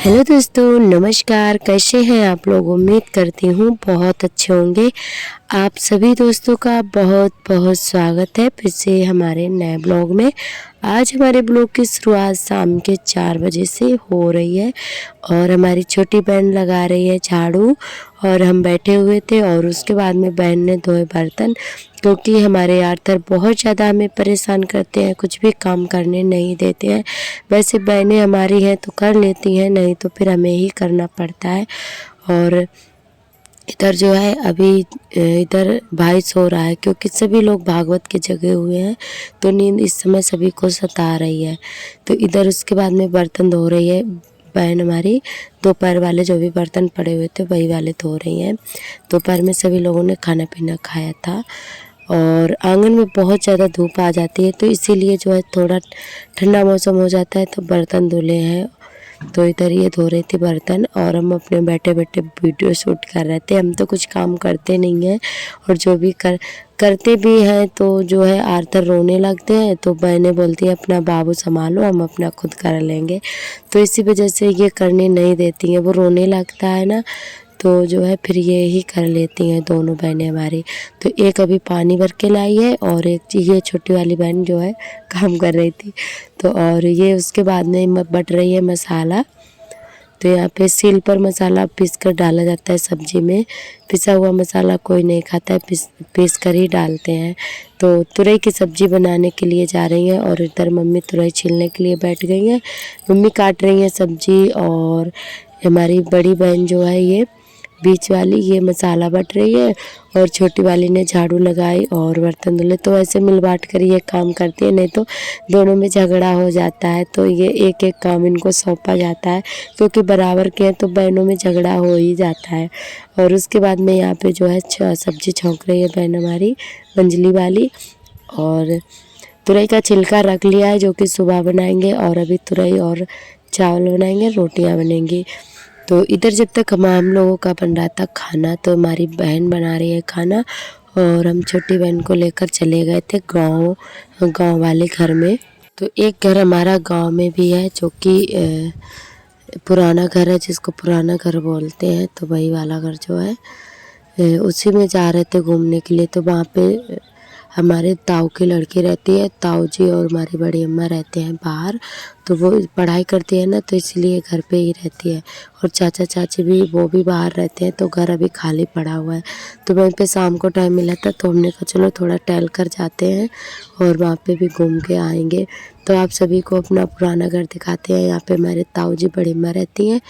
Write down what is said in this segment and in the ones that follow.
Hello दोस्तों, नमस्कार। कैसे हैं आप लोग? उम्मीद करती हूँ बहुत अच्छे होंगे। आप सभी दोस्तों का बहुत बहुत स्वागत है फिर से हमारे नए ब्लॉग में। आज हमारे ब्लॉग की शुरुआत शाम के 4 बजे से हो रही है और हमारी छोटी बहन लगा रही है झाड़ू और हम बैठे हुए थे। और उसके बाद में बहन ने धोए बर्तन, क्योंकि हमारे आर्थर बहुत ज़्यादा हमें परेशान करते हैं, कुछ भी काम करने नहीं देते हैं। वैसे बहनें हमारी हैं तो कर लेती हैं, नहीं तो फिर हमें ही करना पड़ता है। और इधर जो है अभी इधर भाई सो रहा है, क्योंकि सभी लोग भागवत के जगे हुए हैं तो नींद इस समय सभी को सता रही है। तो इधर उसके बाद में बर्तन धो रही है बहन हमारी। दोपहर वाले जो भी बर्तन पड़े हुए थे वही वाले धो रही हैं। दोपहर में सभी लोगों ने खाना पीना खाया था और आंगन में बहुत ज़्यादा धूप आ जाती है, तो इसीलिए जो है थोड़ा ठंडा मौसम हो जाता है तो बर्तन धुले हैं। तो इधर ये धो रही थी बर्तन और हम अपने बैठे बैठे वीडियो शूट कर रहे थे। हम तो कुछ काम करते नहीं हैं और जो भी करते भी हैं तो जो है आर्थर रोने लगते हैं, तो बहनें बोलती हैं अपना बाबू संभालो, हम अपना खुद कर लेंगे। तो इसी वजह से ये करने नहीं देती हैं। वो रोने लगता है ना, तो जो है फिर ये ही कर लेती हैं दोनों बहनें हमारी। तो एक अभी पानी भर के लाई है और एक ये छोटी वाली बहन जो है काम कर रही थी। तो और ये उसके बाद में बट रही है मसाला। तो यहाँ पे सील पर मसाला पीस कर डाला जाता है सब्जी में। पिसा हुआ मसाला कोई नहीं खाता है, पीस कर ही डालते हैं। तो तुरई की सब्जी बनाने के लिए जा रही हैं और इधर मम्मी तुरई छीलने के लिए बैठ गई हैं। मम्मी काट रही हैं सब्जी और हमारी बड़ी बहन जो है ये बीच वाली ये मसाला बट रही है और छोटी वाली ने झाड़ू लगाई और बर्तन धुले। तो ऐसे मिल बांट कर ये काम करती है, नहीं तो दोनों में झगड़ा हो जाता है। तो ये एक एक काम इनको सौंपा जाता है, क्योंकि बराबर के हैं तो बहनों में झगड़ा हो ही जाता है। और उसके बाद में यहाँ पे जो है सब्जी छौंक रही है बहन हमारी मंजली वाली। और तुरई का छिलका रख लिया है जो कि सुबह बनाएंगे, और अभी तुरई और चावल बनाएंगे, रोटियाँ बनेंगी। तो इधर जब तक हम लोगों का बन रहा था खाना, तो हमारी बहन बना रही है खाना और हम छोटी बहन को लेकर चले गए थे गांव वाले घर में। तो एक घर हमारा गांव में भी है जो कि पुराना घर है, जिसको पुराना घर बोलते हैं। तो वही वाला घर जो है उसी में जा रहे थे घूमने के लिए। तो वहाँ पे हमारे ताऊ की लड़की रहती है, ताऊ जी और हमारी बड़ी अम्मा रहते हैं बाहर। तो वो पढ़ाई करती है ना, तो इसलिए घर पे ही रहती है। और चाचा चाची भी वो भी बाहर रहते हैं, तो घर अभी खाली पड़ा हुआ है। तो वहीं पे शाम को टाइम मिला था तो हमने कहा चलो थोड़ा टहल कर जाते हैं और वहाँ पे भी घूम के आएंगे। तो आप सभी को अपना पुराना घर दिखाते हैं। यहाँ पे हमारे ताऊ जी बड़ी अम्मा रहती हैं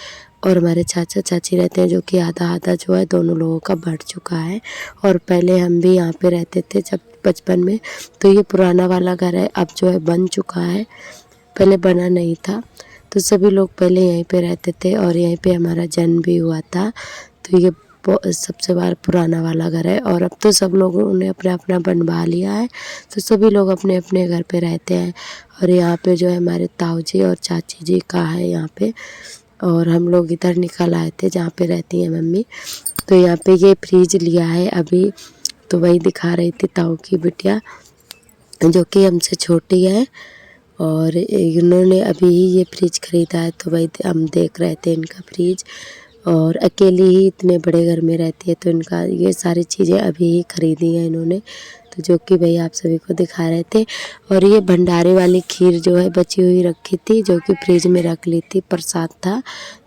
और हमारे चाचा चाची रहते हैं, जो कि आधा आधा जो है दोनों लोगों का बढ़ चुका है। और पहले हम भी यहाँ पे रहते थे जब बचपन में। तो ये पुराना वाला घर है, अब जो है बन चुका है, पहले बना नहीं था। तो सभी लोग पहले यहीं पे रहते थे और यहीं पे हमारा जन्म भी हुआ था। तो ये सबसे बार पुराना वाला घर है। और अब तो सब लोगों ने अपना अपना बनवा लिया है, तो सभी लोग अपने अपने घर पे रहते हैं। और यहाँ पे जो है हमारे ताऊ जी और चाची जी का है यहाँ पे। और हम लोग इधर निकल आए थे जहाँ पे रहती हैं मम्मी। तो यहाँ पे ये फ्रिज लिया है अभी, तो वही दिखा रही थी ताऊ की बिटिया जो कि हमसे छोटी है। और इन्होंने अभी ही ये फ्रिज ख़रीदा है, तो वही हम देख रहे थे इनका फ्रिज। और अकेली ही इतने बड़े घर में रहती है, तो इनका ये सारी चीज़ें अभी ही ख़रीदी हैं इन्होंने। तो जो कि भाई आप सभी को दिखा रहे थे। और ये भंडारे वाली खीर जो है बची हुई रखी थी, जो कि फ्रिज में रख ली थी, प्रसाद था।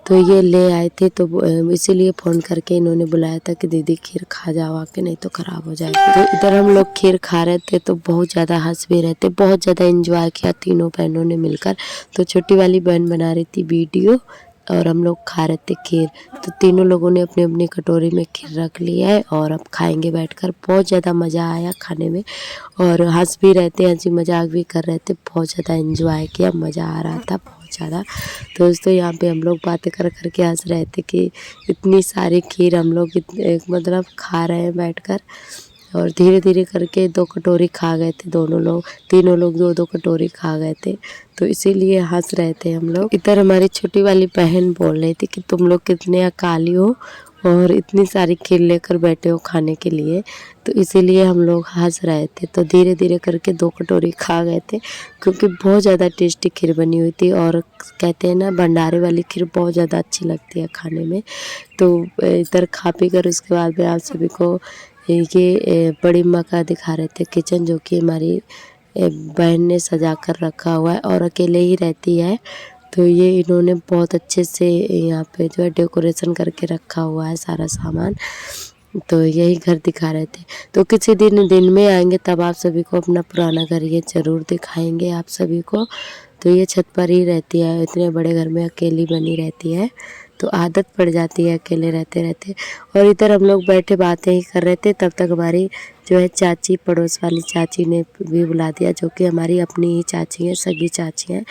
तो ये ले आए थे, तो इसीलिए फ़ोन करके इन्होंने बुलाया था कि दीदी खीर खा जाओ आके, नहीं तो ख़राब हो जाएगी। तो इधर हम लोग खीर खा रहे थे तो बहुत ज़्यादा हंस भी रहे थे, बहुत ज़्यादा एंजॉय किया तीनों बहनों ने मिलकर। तो छोटी वाली बहन बना रही थी वीडियो और हम लोग खा रहे थे खीर। तो तीनों लोगों ने अपनी अपनी कटोरी में खीर रख लिया है और अब खाएंगे बैठकर। बहुत ज़्यादा मज़ा आया खाने में और हंस भी रहे थे, हंसी मजाक भी कर रहे थे, बहुत ज़्यादा एंजॉय किया, मज़ा आ रहा था बहुत ज़्यादा। तो दोस्तों यहाँ पे हम लोग बातें कर कर के हंस रहे थे कि इतनी सारी खीर हम लोग मतलब खा रहे हैं बैठकर। और धीरे धीरे करके 2 कटोरी खा गए थे दोनों लोग, तीनों लोग 2-2 कटोरी खा गए थे। तो इसीलिए हंस रहे थे हम लोग। इधर हमारी छोटी वाली बहन बोल रही थी कि तुम लोग कितने अकाली हो और इतनी सारी खीर लेकर बैठे हो खाने के लिए, तो इसीलिए हम लोग हंस रहे थे। तो धीरे धीरे करके 2 कटोरी खा गए थे, क्योंकि बहुत ज़्यादा टेस्टी खीर बनी हुई थी। और कहते हैं ना, भंडारे वाली खीर बहुत ज़्यादा अच्छी लगती है खाने में। तो इधर खा पी कर उसके बाद में आप सभी को ये बड़ी माँ का दिखा रहे थे किचन, जो कि हमारी बहन ने सजा कर रखा हुआ है और अकेले ही रहती है। तो ये इन्होंने बहुत अच्छे से यहाँ पे जो है डेकोरेशन करके रखा हुआ है सारा सामान। तो यही घर दिखा रहे थे। तो किसी दिन में आएंगे तब आप सभी को अपना पुराना घर ये ज़रूर दिखाएंगे आप सभी को। तो ये छत पर ही रहती है, इतने बड़े घर में अकेली बनी रहती है, तो आदत पड़ जाती है अकेले रहते रहते। और इधर हम लोग बैठे बातें ही कर रहे थे, तब तक हमारी जो है चाची, पड़ोस वाली चाची ने भी बुला दिया, जो कि हमारी अपनी ही चाची हैं, सगी चाची हैं।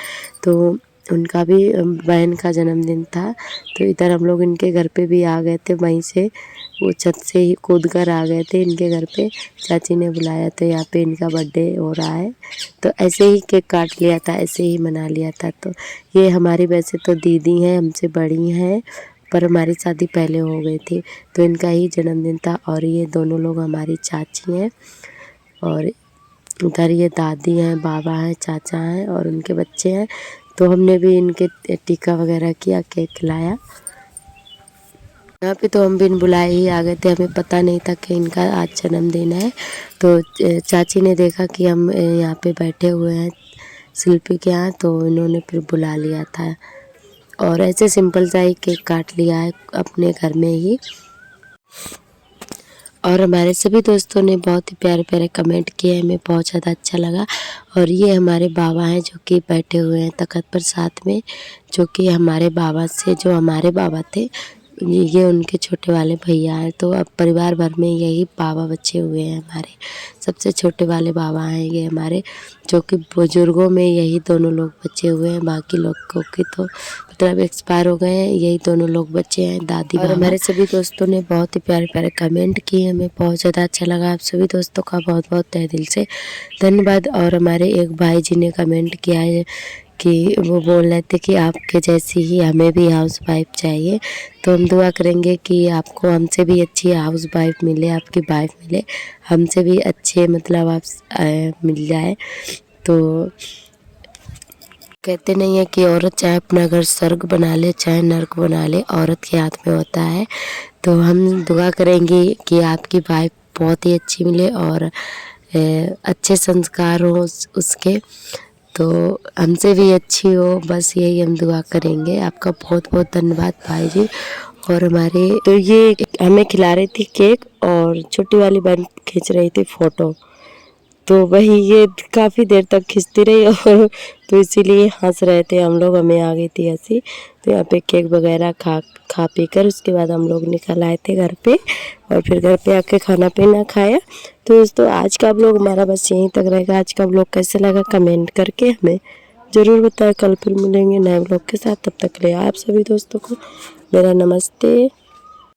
तो उनका भी बहन का जन्मदिन था। तो इधर हम लोग इनके घर पे भी आ गए थे, वहीं से वो छत से ही कूद कर आ गए थे इनके घर पे। चाची ने बुलाया तो यहाँ पे इनका बर्थडे हो रहा है, तो ऐसे ही केक काट लिया था, ऐसे ही मना लिया था। तो ये हमारी वैसे तो दीदी हैं, हमसे बड़ी हैं, पर हमारी शादी पहले हो गई थी। तो इनका ही जन्मदिन था और ये दोनों लोग हमारी चाची हैं। और उधर ये दादी हैं, बाबा हैं, चाचा हैं और उनके बच्चे हैं। तो हमने भी इनके टीका वगैरह किया, केक खिलाया। यहाँ पे तो हम बिन बुलाए ही आ गए थे, हमें पता नहीं था कि इनका आज जन्मदिन है। तो चाची ने देखा कि हम यहाँ पे बैठे हुए हैं शिल्पी के यहाँ, तो इन्होंने फिर बुला लिया था और ऐसे सिंपल सा ही केक काट लिया है अपने घर में ही। और हमारे सभी दोस्तों ने बहुत ही प्यारे प्यारे कमेंट किए, हमें बहुत ज़्यादा अच्छा लगा। और ये हमारे बाबा हैं, जो कि बैठे हुए हैं तख्त पर साथ में, जो कि हमारे बाबा से, जो हमारे बाबा थे, ये उनके छोटे वाले भैया हैं। तो अब परिवार भर में यही बाबा बचे हुए हैं हमारे, सबसे छोटे वाले बाबा हैं ये हमारे, जो कि बुजुर्गों में यही दोनों लोग बचे हुए हैं। बाकी लोगों की तो मतलब एक्सपायर हो गए हैं, यही दोनों लोग बचे हैं, दादी बाबा। और हमारे सभी दोस्तों ने बहुत ही प्यारे प्यारे कमेंट किए, हमें बहुत ज़्यादा अच्छा लगा। आप सभी दोस्तों का बहुत बहुत तहे दिल से धन्यवाद। और हमारे एक भाई जी ने कमेंट किया है कि वो बोल रहे थे कि आपके जैसी ही हमें भी हाउस वाइफ चाहिए। तो हम दुआ करेंगे कि आपको हमसे भी अच्छी हाउस वाइफ मिले, आपकी वाइफ मिले, हमसे भी अच्छे मतलब आप मिल जाए। तो कहते नहीं है कि औरत चाहे अपना घर स्वर्ग बना ले, चाहे नर्क बना ले, औरत के हाथ में होता है। तो हम दुआ करेंगे कि आपकी वाइफ बहुत ही अच्छी मिले और अच्छे संस्कार हो उसके, तो हमसे भी अच्छी हो, बस यही हम दुआ करेंगे। आपका बहुत बहुत धन्यवाद भाई जी। और हमारे तो ये हमें खिला रही थी केक और छोटी वाली बहन खींच रही थी फ़ोटो, तो वही ये काफ़ी देर तक खींचती रही और तो इसीलिए हंस रहे थे हम लोग, हमें आ गई थी हंसी। तो यहाँ पे केक वगैरह खा पी कर उसके बाद हम लोग निकल आए थे घर पे, और फिर घर पे आके खाना पीना खाया। तो दोस्तों आज का व्लॉग हमारा बस यहीं तक रहेगा। आज का व्लॉग कैसे लगा कमेंट करके हमें ज़रूर बताएं। कल फिर मिलेंगे नए व्लॉग के साथ, तब तक के लिए आप सभी दोस्तों को मेरा नमस्ते।